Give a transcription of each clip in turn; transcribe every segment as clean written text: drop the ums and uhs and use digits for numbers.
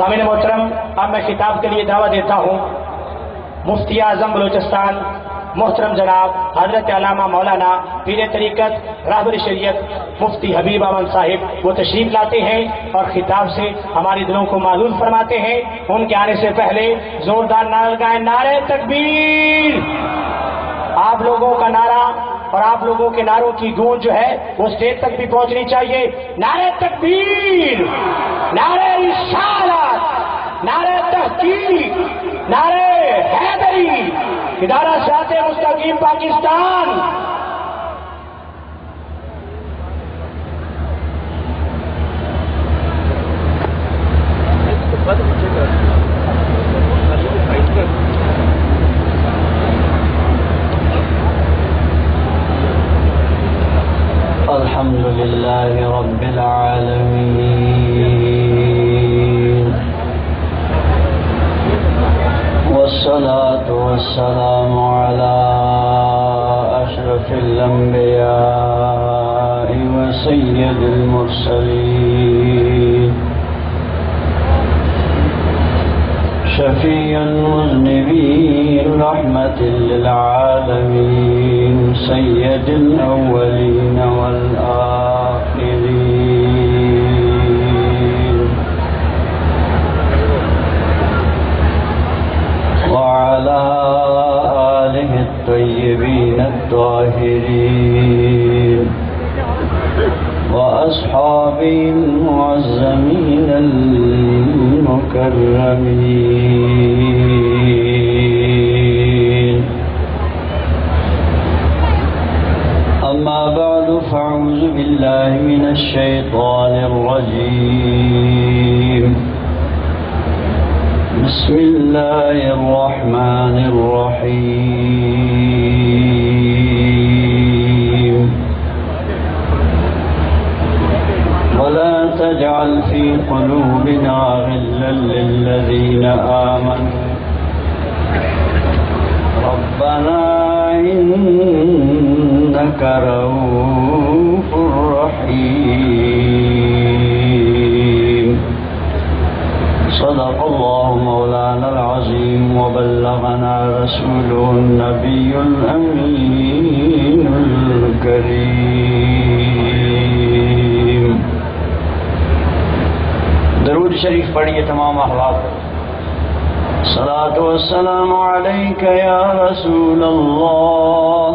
سامعین محترم، اب میں خطاب کے لیے دعوت دیتا ہوں مفتی اعظم بلوچستان محترم جناب حضرت علامہ مولانا پیر طریقت راہبر شریعت مفتی حبیب احمد صاحب، وہ تشریف لاتے ہیں اور خطاب سے ہمارے دلوں کو معلوم فرماتے ہیں۔ ان کے آنے سے پہلے زوردار نعرہ لگائیں، نعرہ تکبیر! آپ لوگوں کا نعرہ اور آپ لوگوں کے نعروں کی گونج جو ہے وہ اسٹیج تک بھی پہنچنی چاہیے۔ نعرہ تکبیر، نعرہ رسالت، نعرہ تحقیق، نعرہ حیدری، ادارہ صراط مستقیم پاکستان۔ الحمد لله رب العالمين، والصلاة والسلام على أشرف الأنبياء وسيد المرسلين، شفيع المذنبين رحمة للعالمين، سيد الأولين والآخرين، وعلى آله الطيبين الطاهرين، وأصحابه المعظمين المكرمين. أما بعد، فأعوذ بالله من الشيطان الرجيم. بسم الله الرحمن الرحيم. ولا تجعل في قلوبنا غلا للذين آمنوا ربنا إنك رؤوف رحيم. صدق الله مولانا العظيم، وبلغنا رسوله النبي الأمين الكريم. درود شریف پڑھیے تمام احباب. صلاۃ والسلام علیک یا رسول اللہ،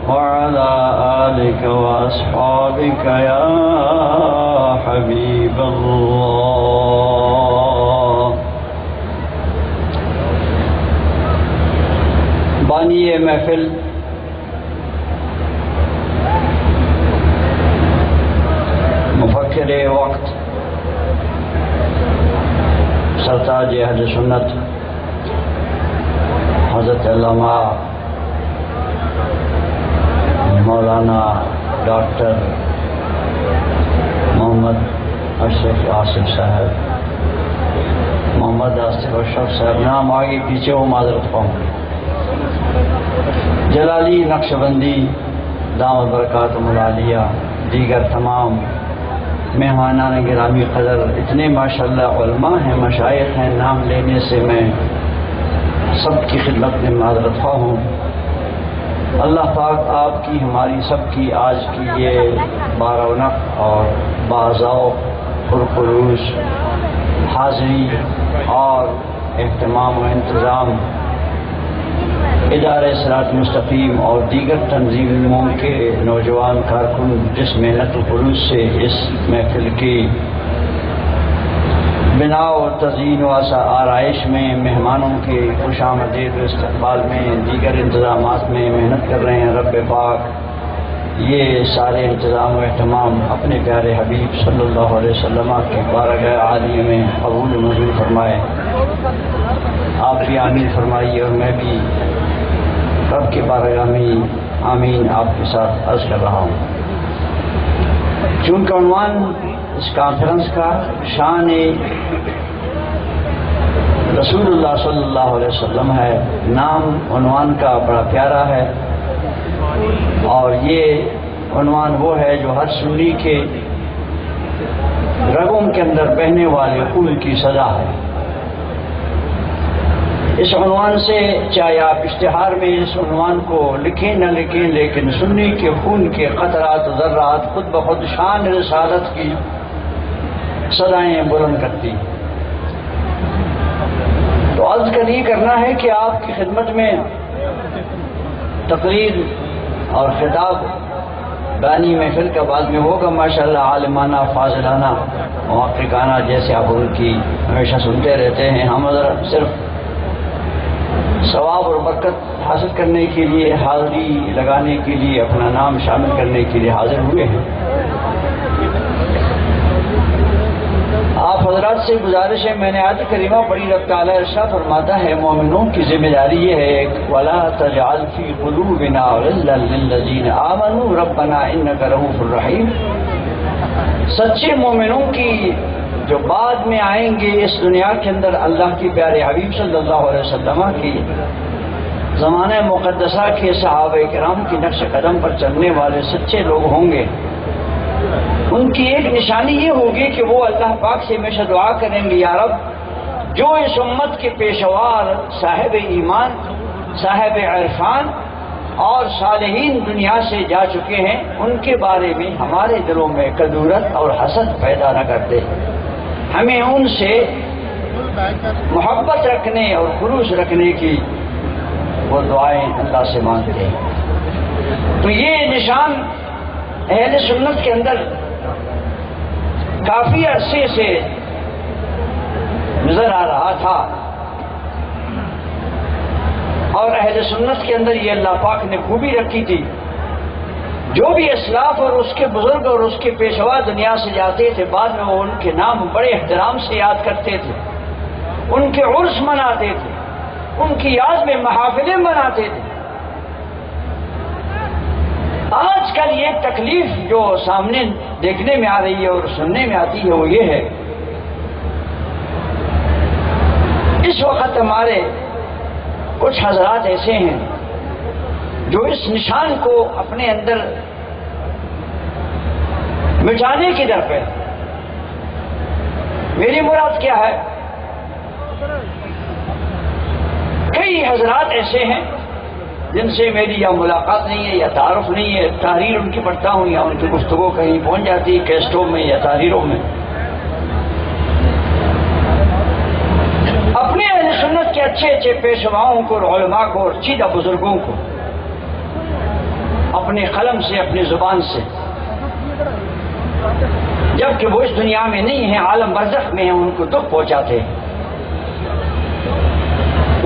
وعلی آلک واصحابک یا حبیب اللہ. بانی محفل مفکر وقت سرتاج اہل سنت حضرت علامہ مولانا ڈاکٹر محمد اشرف آصف صاحب، محمد آصف اشرف صاحب، نام آگے پیچھے وہ معذرت پاؤں. جلالی نقشبندی دامت برکاتہم العالیہ، دیگر تمام مہمانان گرامی قدر، اتنے ماشاءاللہ علماء ہیں، مشائخ ہیں، نام لینے سے میں سب کی خدمت میں معذرت خواہ ہوں. اللہ پاک آپ کی، ہماری سب کی آج کی یہ بارونق اور باذوق پرخلوص حاضری اور اہتمام و انتظام ادارہ صراط مستقیم اور دیگر تنظیموں کے نوجوان کارکن جس محنت و خلوص سے اس محفل کی بنا اور تزئین و آرائش میں، مہمانوں کے خوش آمدید و استقبال میں، دیگر انتظامات میں محنت کر رہے ہیں. رب پاک یہ سارے انتظام و اہتمام اپنے پیارے حبیب صلی اللہ علیہ وسلم کی بارگاہ عالیہ میں قبول و منظور فرمائے. آپ بھی آمین فرمائیے اور میں بھی رب کے بارگاہ میں آمین آپ کے ساتھ عرض کر رہا ہوں. چونکہ عنوان اس کانفرنس کا شان رسول اللہ صلی اللہ علیہ وسلم ہے، نام عنوان کا بڑا پیارا ہے، اور یہ عنوان وہ ہے جو ہر سنی کے رگوں کے اندر بہنے والے خون کی سزا ہے۔ اس عنوان سے چاہے آپ اشتہار میں اس عنوان کو لکھیں نہ لکھیں، لیکن سنی کے خون کے قطرات و ذرات خود بخود شان رسالت کی صدائیں بلند کرتی ہیں۔ تو عرض کر یہ کرنا ہے کہ آپ کی خدمت میں تقریر اور خطاب بانی محفل کا بعد میں ہوگا ماشاءاللہ، عالمانہ، فاضلانہ، محققانہ، جیسے آپ ان کی ہمیشہ سنتے رہتے ہیں۔ ہم صرف ثواب اور برکت حاصل کرنے کے لیے، حاضری لگانے کے لیے، اپنا نام شامل کرنے کے لیے حاضر ہوئے ہیں۔ آپ حضرات سے گزارش ہے، میں نے آیت کریمہ پڑھی، رب تعالیٰ ارشاد فرماتا ہے مومنوں کی ذمہ داری یہ ہے وَلَا تَجْعَلْ فِي قُلُوبِنَا غِلًّا لِّلَّذِينَ آمَنُوا رَبَّنَا إِنَّكَ رَءُوفٌ رَحِيمٌ۔ سچے مومنوں کی جو بعد میں آئیں گے اس دنیا کے اندر، اللہ کی پیارے حبیب صلی اللہ علیہ وسلم کی زمانہ مقدسہ کے صحابہ کرام کی نقش قدم پر چلنے والے سچے لوگ ہوں گے، ان کی ایک نشانی یہ ہوگی کہ وہ اللہ پاک سے ہمیشہ دعا کریں گے، یا رب جو اس امت کے پیشوار صاحب ایمان، صاحب عرفان اور صالحین دنیا سے جا چکے ہیں، ان کے بارے میں ہمارے دلوں میں کدورت اور حسد پیدا نہ کرتے، ہمیں ان سے محبت رکھنے اور خلوص رکھنے کی وہ دعائیں اللہ سے مانگتے ہیں۔ تو یہ نشان اہل سنت کے اندر کافی عرصے سے نظر آ رہا تھا، اور اہل سنت کے اندر یہ اللہ پاک نے خوبی رکھی تھی، جو بھی اسلاف اور اس کے بزرگ اور اس کے پیشوا دنیا سے جاتے تھے، بعد میں وہ ان کے نام بڑے احترام سے یاد کرتے تھے، ان کے عرس مناتے تھے، ان کی یاد میں محافلیں مناتے تھے۔ آج کل یہ تکلیف جو سامنے دیکھنے میں آ رہی ہے اور سننے میں آتی ہے وہ یہ ہے، اس وقت ہمارے کچھ حضرات ایسے ہیں جو اس نشان کو اپنے اندر مٹانے کی در پہ۔ میری مراد کیا ہے؟ کئی حضرات ایسے ہیں جن سے میری یا ملاقات نہیں ہے یا تعارف نہیں ہے، تحریر ان کی پڑھتا ہوں یا ان کی گفتگو کہیں پہنچ جاتی ہے کیسٹوں میں یا تحریروں میں، اپنے اہل سنت کے اچھے اچھے پیشواؤں کو اور علماء کو اور سیدھا بزرگوں کو اپنے قلم سے، اپنی زبان سے، جبکہ وہ اس دنیا میں نہیں ہیں، عالم برزخ میں ہیں، ان کو دکھ پہنچاتے ہیں،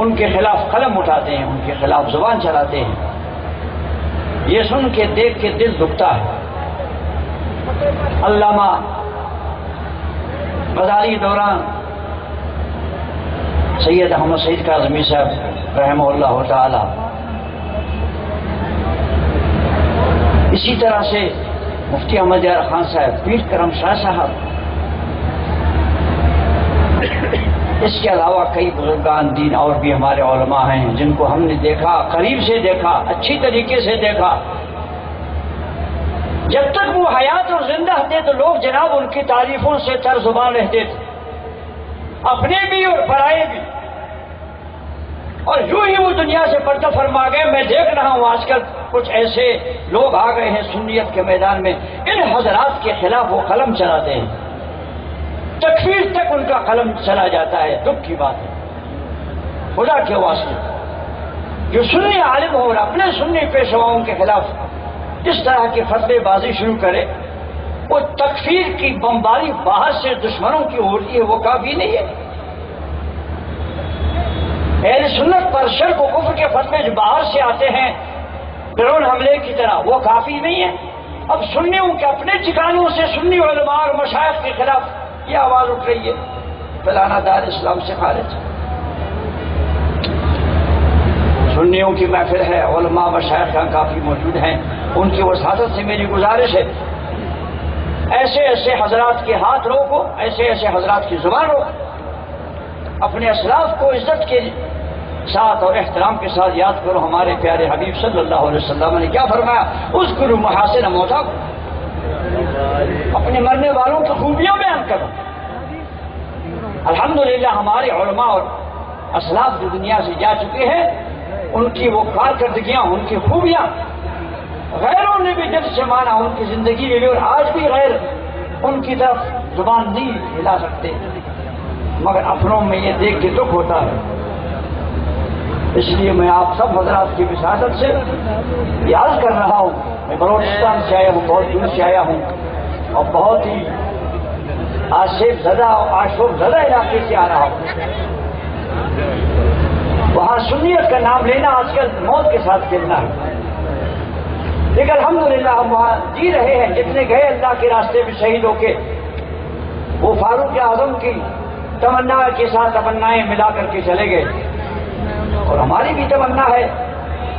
ان کے خلاف قلم اٹھاتے ہیں، ان کے خلاف زبان چلاتے ہیں۔ یہ سن کے دیکھ کے دل دکھتا ہے۔ علامہ غزالی دوران سید احمد سعید کاظمی صاحب رحمہ اللہ تعالی، اسی طرح سے مفتی احمد یار خان صاحب، پیر کرم شاہ صاحب، اس کے علاوہ کئی بزرگان دین اور بھی ہمارے علماء ہیں جن کو ہم نے دیکھا، قریب سے دیکھا، اچھی طریقے سے دیکھا۔ جب تک وہ حیات اور زندہ تھے تو لوگ جناب ان کی تعریفوں سے تر زبان رہتے تھے، اپنے بھی اور پرائے بھی، اور یوں ہی وہ دنیا سے پردہ فرما گئے۔ میں دیکھ رہا ہوں آج کل کچھ ایسے لوگ آ گئے ہیں سنیت کے میدان میں، ان حضرات کے خلاف وہ قلم چلاتے ہیں، تکفیر تک ان کا قلم چلا جاتا ہے۔ دکھ کی بات ہے، خدا کے واسطے جو سنی عالم ہو اور اپنے سنی پیشواؤں کے خلاف اس طرح کی فتوے بازی شروع کرے، وہ تکفیر کی بمباری باہر سے دشمنوں کی ہوتی ہے، وہ کافی نہیں ہے۔ اہل سنت پر شرک و کفر کے فتوے جو باہر سے آتے ہیں ڈرون حملے کی طرح، وہ کافی نہیں ہے۔ اب سنیوں کے اپنے ٹھکانوں سے سنی علماء اور مشائخ کے خلاف یہ آواز اٹھ رہی ہے، فلانا دار اسلام سے خارج۔ سنیوں کی محفل ہے، علماء مشائخ کافی موجود ہیں، ان کی وساطت سے میری گزارش ہے ایسے ایسے حضرات کے ہاتھ روکو، ایسے ایسے حضرات کی زبان روکو، اپنے اسلاف کو عزت کے ساتھ اور احترام کے ساتھ یاد کرو۔ ہمارے پیارے حبیب صلی اللہ علیہ وسلم نے کیا فرمایا؟ اذکروا محاسن موتاکم، اپنے مرنے والوں کی خوبیاں بیان کروں۔ الحمدللہ ہمارے علماء اور اسلاف جو دنیا سے جا چکے ہیں، ان کی وہ کارکردگیاں، ان کی خوبیاں غیروں نے بھی دل سے مانا، ان کی زندگی میں بھی، اور آج بھی غیر ان کی طرف زبان نہیں ہلا سکتے، مگر اپنوں میں یہ دیکھ کے دکھ ہوتا ہے۔ اس لیے میں آپ سب حضرات کی وساطت سے یہ عرض کر رہا ہوں، میں بلوچستان سے آیا ہوں، بہت دور سے آیا ہوں، اور بہت ہی آشیب زدہ اور آشوب زدہ علاقے سے آ رہا ہوں۔ وہاں سنیت کا نام لینا آج کل موت کے ساتھ کھیلنا ہے، لیکن الحمدللہ ہم وہاں جی رہے ہیں۔ جتنے گئے اللہ کے راستے میں شہید ہو کے، وہ فاروق اعظم کی تمنا کے ساتھ تمنائیں ملا کر کے چلے گئے، اور ہماری بھی تمنا ہے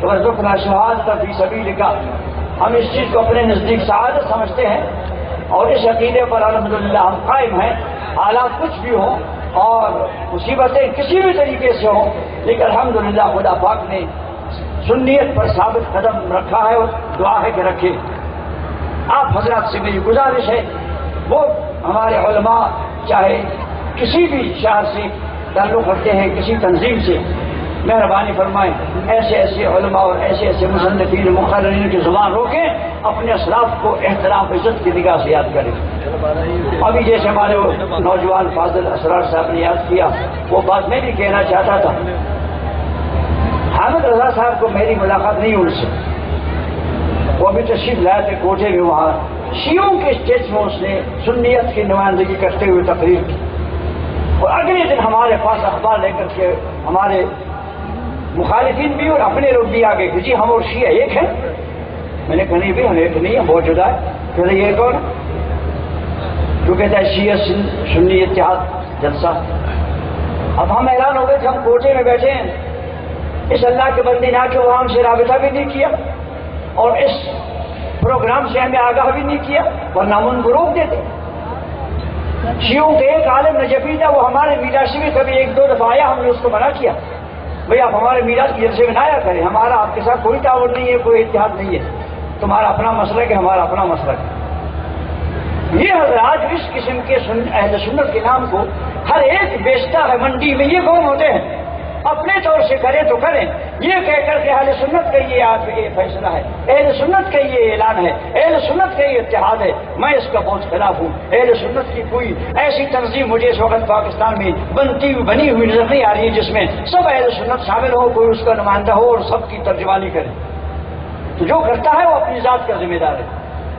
ورزقنا شہادت فی سبیلک، ہم اس چیز کو اپنے نزدیک سعادت سمجھتے ہیں، اور اس عقیدے پر الحمدللہ ہم قائم ہیں، حالات کچھ بھی ہوں اور مصیبتیں کسی بھی طریقے سے ہوں، لیکن الحمدللہ خدا پاک نے سنیت پر ثابت قدم رکھا ہے، اور دعا ہے کہ رکھے۔ آپ حضرات سے میری گزارش ہے، وہ ہمارے علماء چاہے کسی بھی شہر سے تعلق رکھتے ہیں، کسی تنظیم سے، مہربانی فرمائیں ایسے ایسے علماء اور ایسے ایسے مصنفین مقررین کی زبان روکیں، اپنے اسلاف کو احترام عزت کی نگاہ سے یاد کریں۔ ابھی جیسے ہمارے وہ نوجوان فاضل اسرار صاحب نے یاد کیا، وہ بات میں بھی کہنا چاہتا تھا۔ حامد رضا صاحب کو میری ملاقات نہیں ان سے، وہ ابھی تشریف لائے تھے کوٹے میں، وہاں شیعوں کے اسٹیج میں اس نے سنیت کی نمائندگی کرتے ہوئے تقریر کی، اور اگلے دن ہمارے پاس اخبار لے کر کے ہمارے مخالفین بھی اور اپنے لوگ بھی آگے کہ جی ہم اور شیعہ ایک ہیں۔ میں نے کہا نہیں بھی ہم ایک نہیں ہیں، بہت جدا ہے۔ کہ یہ کون؟ جو کہتا ہے شیعہ سنی اتحاد جلسہ۔ اب ہم حیران ہو گئے کہ ہم کوٹے میں بیٹھے ہیں، اس اللہ کے بندے نے وہاں ہم سے رابطہ بھی نہیں کیا، اور اس پروگرام سے ہمیں آگاہ بھی نہیں کیا، ورنہ ہم ان کو روک دیتے۔ شیعوں کے ایک عالم نجفی تھا، وہ ہمارے میراثی میں کبھی ایک دو دفعہ آیا، ہم نے اس کو منع کیا، بھئی آپ ہمارے میراث کی جلسے میں نہ آیا کریں، ہمارا آپ کے ساتھ کوئی تعاون نہیں ہے، کوئی اتحاد نہیں ہے، تمہارا اپنا مسلک ہے، ہمارا اپنا مسلک ہے۔ یہ حضرات اس قسم کے اہل سنت کے نام کو ہر ایک بیچتا ہے منڈی میں۔ یہ کون ہوتے ہیں؟ اپنے طور سے کریں تو کریں، یہ کہہ کر کہ اہل سنت کا یہ فیصلہ ہے، اہل سنت کا یہ اعلان ہے، اہل سنت کا یہ اتحاد ہے، میں اس کا بہت خلاف ہوں۔ اہل سنت کی کوئی ایسی تنظیم مجھے اس وقت پاکستان میں بنی ہوئی نظر نہیں آ رہی ہے جس میں سب اہل سنت شامل ہو، کوئی اس کا نمائندہ ہو اور سب کی ترجمانی کرے۔ تو جو کرتا ہے وہ اپنی ذات کا ذمہ دار ہے،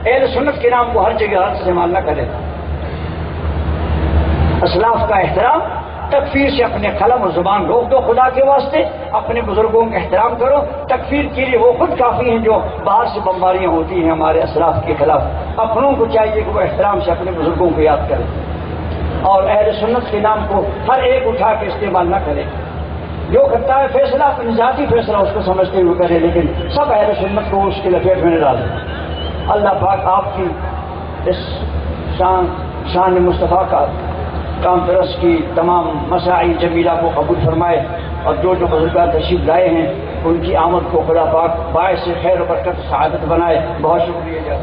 اہل سنت کے نام کو ہر جگہ ہر استعمال نہ کرے۔ اسلاف کا احترام، تکفیر سے اپنے قلم اور زبان روک دو، خدا کے واسطے اپنے بزرگوں کا احترام کرو۔ تکفیر کے لیے وہ خود کافی ہیں جو باہر سے بمباریاں ہوتی ہیں ہمارے اسلاف کے خلاف۔ اپنوں کو چاہیے کہ وہ احترام سے اپنے بزرگوں کو یاد کریں، اور اہل سنت کے نام کو ہر ایک اٹھا کے استعمال نہ کرے۔ جو کرتا ہے فیصلہ اپنی ذاتی فیصلہ اس کو سمجھتے ہوئے کرے، لیکن سب اہل سنت کو اس کے لپیٹ میں نہ ڈالے۔ اللہ پاک آپ کی اس شان مصطفیٰ کا کانفرنس کی تمام مساعی جمیلہ کو قبول فرمائے، اور جو بزرگان تشریف لائے ہیں ان کی آمد کو خدا پاک باعث خیر و برکت سعادت بنائے۔ بہت شکریہ۔